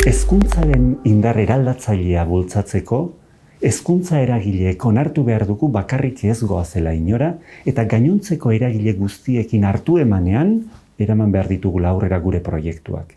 Hezkuntzaren indar eraldatzailea bultzatzeko, hezkuntza eragileek onartu behar dugu bakarrik ez goazela inora, eta gainontzeko eragile guztiekin hartu emanean, eraman behar ditugula aurrera gure proiektuak.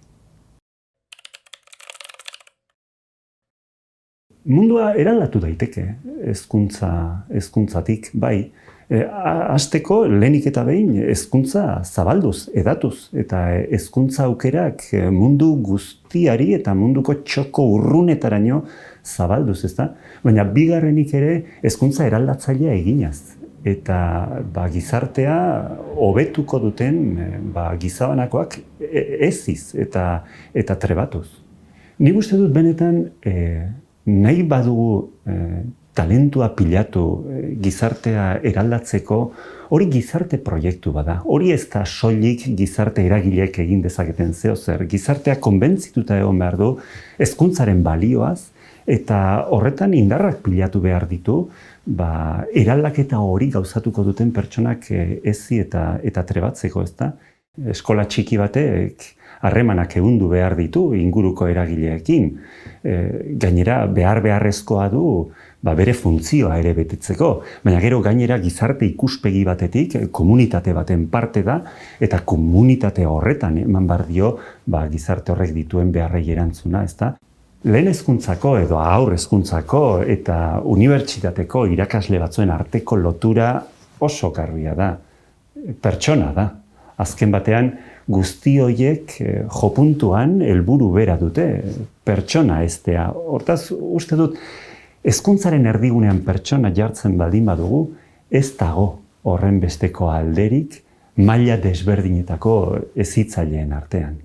Mundua eraldatu daiteke hezkuntzatik, bai. Hasteko lehenik eta behin hezkuntza zabalduz, edatuz, eta hezkuntza aukerak mundu guztiari eta munduko txoko urrunetaraino zabalduz, ezta? Baina bigarrenik ere hezkuntza eraldatzailea eginaz. Eta gizartea hobetuko duten gizabanakoak eziz eta trebatuz. Nik uste dut benetan nahi badugu talentua pilatu gizartea eraldatzeko, hori gizarte proiektu bada. Hori ez da soilik gizarte eragileek egin dezaketen zeozer. Gizartea konbentzituta egon behar du hezkuntzaren balioaz, eta horretan indarrak pilatu behar ditu, eraldaketa hori gauzatuko duten pertsonak ezi eta trebatzeko, ezta? Eskola txiki batek harremanak ehundu behar ditu inguruko eragileekin. Gainera, beharrezkoa du bere funtzioa ere betetzeko. Baina gero gainera gizarte ikuspegi batetik komunitate baten parte da, eta komunitate horretan eman behar dio gizarte horrek dituen beharrei erantzuna, ezta? Lehen hezkuntzako edo haur hezkuntzako eta unibertsitateko irakasle batzuen arteko lotura oso garbia da. Pertsona da. Azken batean, guzti horiek jopuntuan helburu bera dute, pertsona eztea. Hortaz, uste dut, hezkuntzaren erdigunean pertsona jartzen baldin badugu, ez dago horren besteko alderik maila desberdinetako hezitzaileen artean.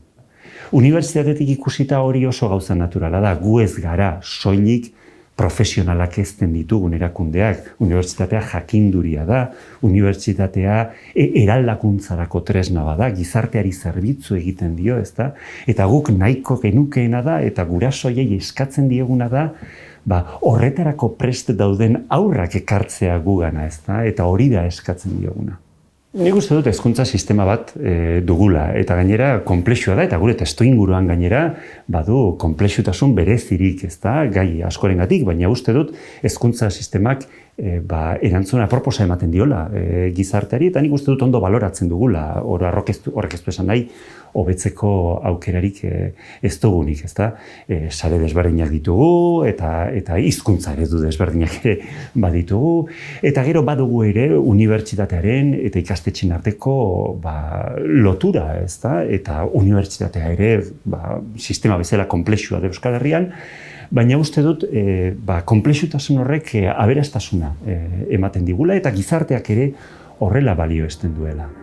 Unibertsitatetik ikusita hori oso gauza naturala da, gu ez gara soilik profesionalak ezten ditugun erakundeak. Unibertsitatea jakinduria da, unibertsitatea eraldakuntzarako tresna bada, gizarteari zerbitzu egiten dio, ezta? Eta guk nahiko genukeena da, eta gurasoiei eskatzen dieguna da, horretarako prest dauden haurrak ekartzea gugana, ezta? Eta hori da eskatzen dioguna. Nik uste dut hezkuntza sistema bat dugula, eta gainera konplexua da, eta gure testuinguruan gainera badu konplexutasun berezirik, ezta, gai askorengatik, baina uste dut hezkuntza sistemak erantzuna aproposa ematen diola gizarteari, eta nik uste dut ondo baloratzen dugula, horrek ez du esan nahi, hobetzeko aukerarik ez dugunik, ezta? Sare desberdinak ditugu, eta hizkuntza eredu desberdinak ere baditugu, eta gero badugu ere unibertsitatearen eta ikastetxeen arteko lotura, ezta? Eta unibertsitatea ere sistema bezala konplexua da Euskal Herrian, baina uste dut konplexutasun horrek aberastasuna ematen digula, eta gizarteak ere horrela balioesten duela.